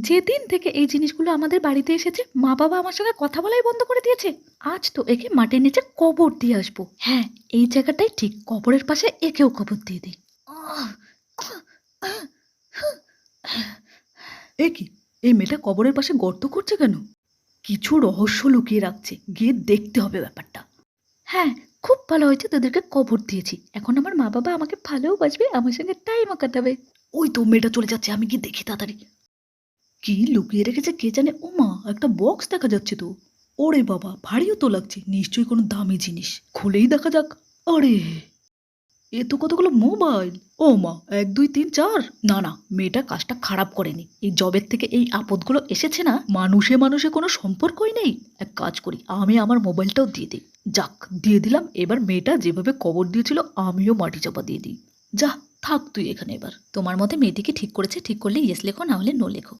যেদিন থেকে এই জিনিসগুলো আমাদের বাড়িতে এসেছে মা বাবা আমার সঙ্গে কথা বলাই বন্ধ করে দিয়েছে। আজ তো একে মাটির নিচে কবর দিয়ে আসবো। হ্যাঁ, এই জায়গাটাই ঠিক, কবরের পাশে একেও কবর দিয়ে দিই। এ কি, এই মেয়েটা কবরের পাশে গর্ত করছে কেন? কিছু রহস্য লুকিয়ে রাখছে, গিয়ে দেখতে হবে ব্যাপারটা। হ্যাঁ, খুব ভালো হয়েছে তোদেরকে কবর দিয়েছি। এখন আমার মা বাবা আমাকে ভালোবাসবে, আমার সঙ্গে টাইমও কাটাবে। ওই তো মেয়েটা চলে যাচ্ছে, আমি গিয়ে দেখি তাড়াতাড়ি। কি লুকিয়ে রেখেছে কে জানে। ও মা, একটা বক্স দেখা যাচ্ছে তো। ওরে বাবা, ভারীও তো লাগছে, নিশ্চয়ই কোনো দামি জিনিস। খুলেই দেখা যাক। আরে, এ তো কতগুলো মোবাইল। ও মা, 1 2 3 4। না না, মেয়েটা কাজটা খারাপ করেনি। এই জবের থেকে এই আপদগুলো এসেছে না, মানুষে মানুষে কোনো সম্পর্কই নেই। এক কাজ করি, আমি আমার মোবাইলটাও দিয়ে দিই। যাক, দিয়ে দিলাম। এবার মেয়েটা যেভাবে কবর দিয়েছিল আমিও মাটি চাপা দিয়ে দিই। যা, থাক তুই এখানে। এবার তোমার মতে মেয়েটিকে ঠিক করেছে, ঠিক করলে ইয়েস লেখো, না হলে নো লেখো।